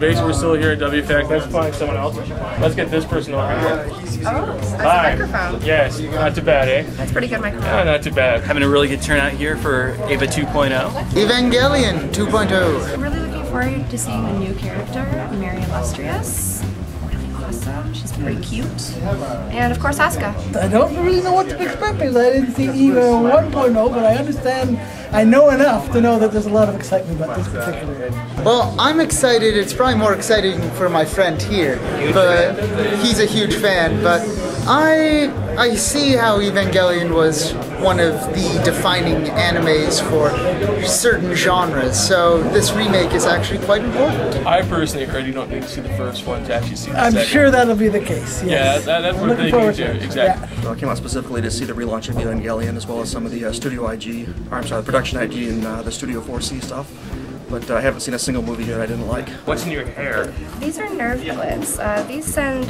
basically we're still here at WFAC. Let's find someone else. Let's get this person over here. Oh, that's a microphone. Yes, not too bad, eh? That's pretty good microphone. Yeah, not too bad. Having a really good turnout here for Ava 2.0. Evangelion 2.0. I'm really looking forward to seeing the new character, Mary Illustrious. Really awesome. She's very cute. And of course, Asuka. I don't really know what to expect because I didn't see Eva 1.0, but I understand, I know enough to know that there's a lot of excitement about this particular. Well, I'm excited. It's probably more exciting for my friend here, but he's a huge fan. But I see how Evangelion was one of the defining animes for certain genres, so this remake is actually quite important. I personally heard you don't need to see the first one to actually see the I'm second. sure that'll be the case. Yes. Yeah, that's I'm what they looking can do. forward to it. Exactly. Yeah. I came out specifically to see the relaunch of Evangelion as well as some of the Studio IG, or I'm sorry, the Production IG and the Studio 4C stuff. But I haven't seen a single movie here I didn't like. What's in your hair? These are nerve clips. These send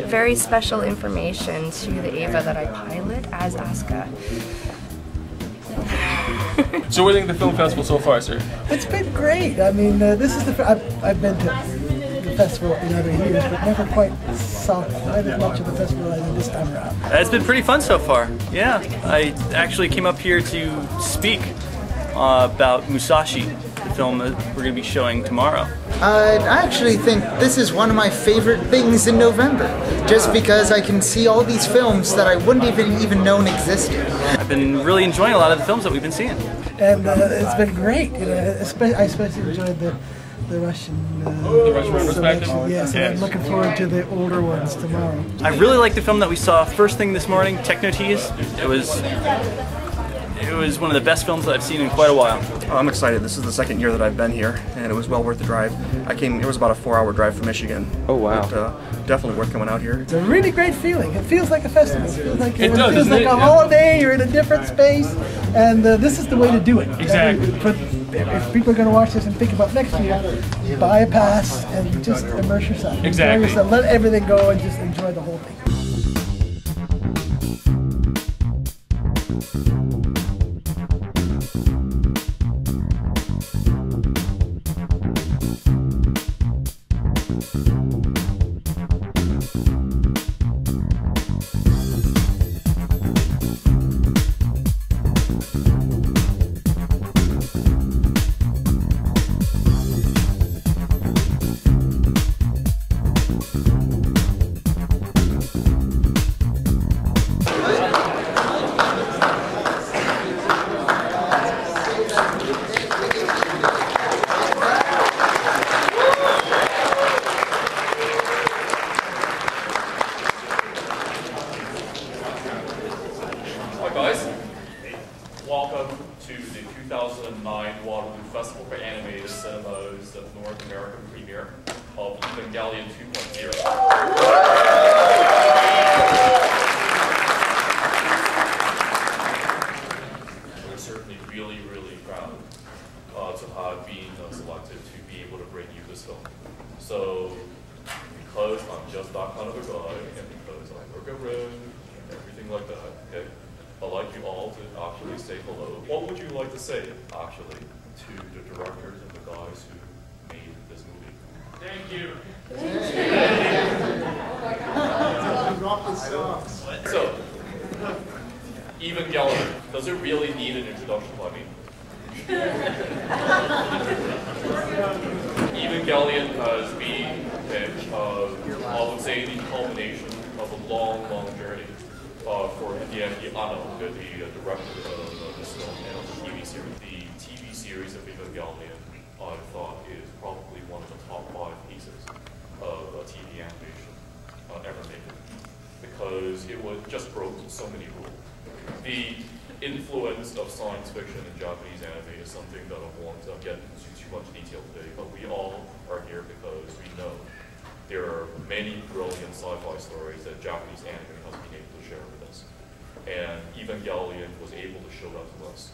very special information to the Ava that I pilot as Asuka. So what do you think of the film festival so far, sir? It's been great. I mean, this is the I've been to the festival in other years, but never quite saw quite as much of the festival as this time around. It's been pretty fun so far. Yeah, I actually came up here to speak about Musashi, the film that we're going to be showing tomorrow. I actually think this is one of my favorite things in November, just because I can see all these films that I wouldn't even known existed. I've been really enjoying a lot of the films that we've been seeing. And it's been great. You know, I especially enjoyed the Russian retrospective? Yes, and I'm looking forward to the older ones tomorrow. I really liked the film that we saw first thing this morning, Techno Tease. It was one of the best films that I've seen in quite a while. I'm excited. This is the second year that I've been here, and it was well worth the drive. It was about a 4-hour drive from Michigan. Oh, wow. But, definitely worth coming out here. It's a really great feeling. It feels like a festival. It feels like, It does, feels like it? a holiday. You're in a different space, and this is the way to do it. Exactly. If people are going to watch this and think about next year, buy a pass and just immerse yourself. Exactly. Enjoy yourself. Let everything go and just enjoy the whole thing. Welcome to the 2009 Waterloo Festival for Animated Cinema's North American premiere of Evangelion 2.0. We're certainly really, really proud to have been selected to be able to bring you this film. So, because I'm just that kind of a guy, and because I work around and everything like that, okay? I'd like you all to actually say hello. What would you like to say, actually, to the directors and the guys who made this movie? Thank you. So, Evangelion, does it really need an introduction by me? Evangelion has been, I would say, the culmination of a long, long journey. For Hideaki Anno, the director of this film and of the TV series. The TV series of Evangelion, I thought, is probably one of the top 5 pieces of TV animation ever made, because it just broke so many rules. The influence of science fiction in Japanese anime is something that I won't get into too much detail today, but we all are here because we know there are many brilliant sci-fi stories that Japanese anime has been able to share with us. And Evangelion was able to show that to us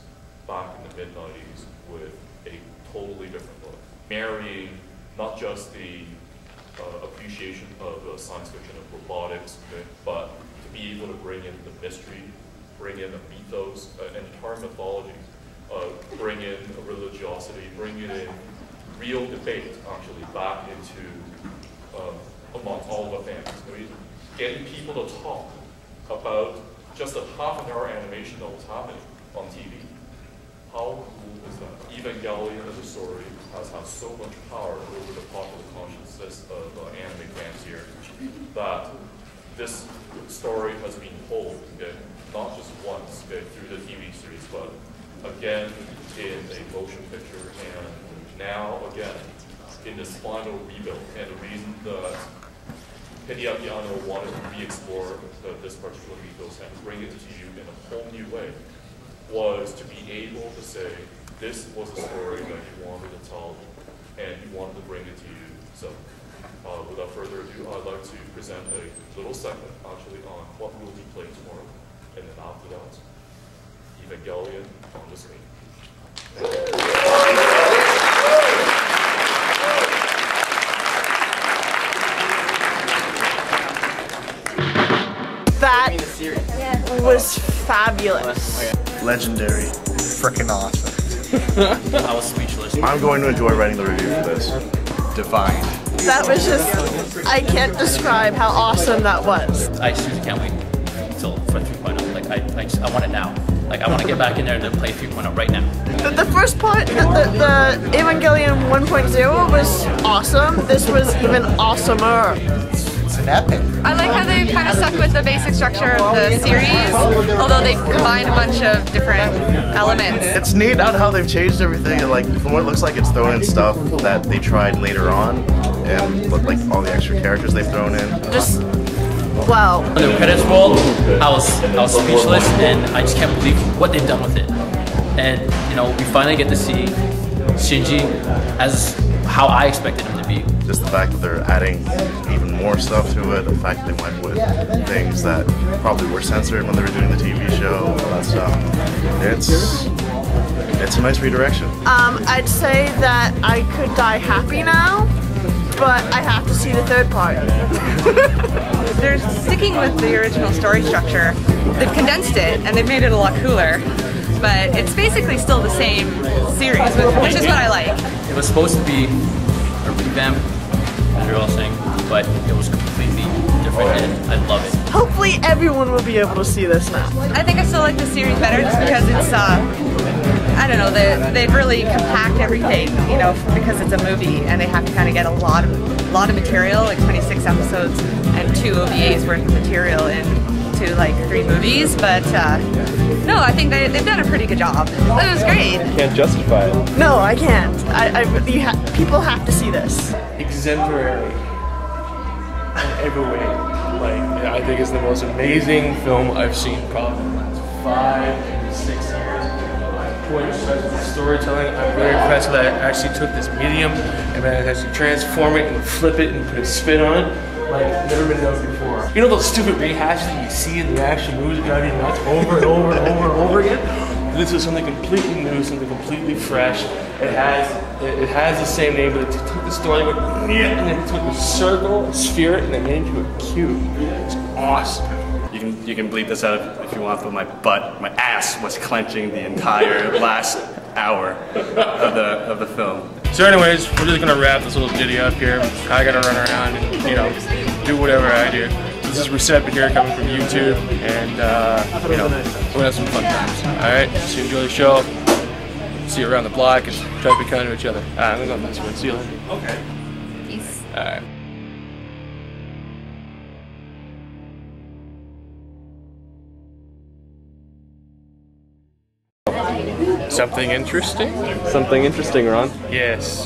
back in the mid-90s with a totally different look. Marrying not just the appreciation of science fiction and robotics, but to be able to bring in the mystery, bring in a mythos, an entire mythology, bring in a religiosity, bring in real debate actually back into among all the fans. I mean, getting people to talk about just a half-an-hour animation that was happening on TV. How cool is that? Evangelion as a story has had so much power over the popular consciousness of anime fans here that this story has been told, not just once through the TV series, but again in a motion picture, and now again in this final rebuild. And the reason that Hideaki Anno wanted to re-explore this particular ethos and bring it to you in a whole new way was to be able to say, this was a story that he wanted to tell, and he wanted to bring it to you. So, without further ado, I'd like to present a little segment, actually, on what will be played tomorrow, and then after that, Evangelion on the screen. That was fabulous. Legendary. Freaking awesome. I was speechless. I'm going to enjoy writing the review for this. Divine. That was just, I can't describe how awesome that was. I seriously can't wait until for 3.0. Like, I want it now. Like, I want to get back in there to play 3.0 right now. The first part, the Evangelion 1.0 was awesome. This was even awesomer. It's an epic. I like how they kind of stuck with the basic structure of the series, although they combined a bunch of different elements. It's neat on how they've changed everything, and like from what it looks like, it's thrown in stuff that they tried later on, and like all the extra characters they've thrown in. Just wow. When the credits rolled, I was speechless, and I just can't believe what they've done with it. And you know, we finally get to see Shinji as how I expected him to be. Just the fact that they're adding even more stuff to it, the fact that they went with things that probably were censored when they were doing the TV show, all that stuff. It's a nice redirection. I'd say that I could die happy now, but I have to see the third part. They're sticking with the original story structure. They've condensed it and they've made it a lot cooler, but it's basically still the same series, which is what I like. It was supposed to be a revamp, as you're all saying, but it was completely different, and I love it. Hopefully everyone will be able to see this now. I think I still like the series better just because it's, I don't know, they've really compact everything, you know, because it's a movie and they have to kind of get a lot of material, like 26 episodes and 2 OVAs worth of material into like 3 movies, but no, I think they've done a pretty good job. It was great. Can't justify it. No, I can't. People have to see this. Exemplary in every way. Like, I think it's the most amazing film I've seen probably in the last 5 to 6 years. I'm quite impressed with the storytelling. I'm very impressed that I actually took this medium and then I actually transform it and flip it and put a spin on it. Like, never been done before. You know those stupid rehashes that you see in the action movies that drive you nuts over and over and over and over again? This is something completely new, something completely fresh. It has the same name, but it took the story and then took the circle, a sphere, and then made it into a cube. It's awesome. You can bleep this out if you want, but my ass was clenching the entire last hour of the film. So anyways, we're just gonna wrap this little ditty up here. I gotta run around and, you know, do whatever I do. This is Receptive here coming from YouTube, and you know, we're gonna have some fun times. Alright, so enjoy the show. See you around the block and try to be kind to each other. I'm gonna go this way. See you later. Okay. Peace. Alright. Something interesting? Something interesting, Ron? Yes,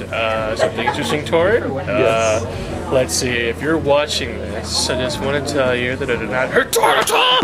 something interesting, Tori? Yes. Let's see, if you're watching this, I just want to tell you that I did not hurt Tori at all!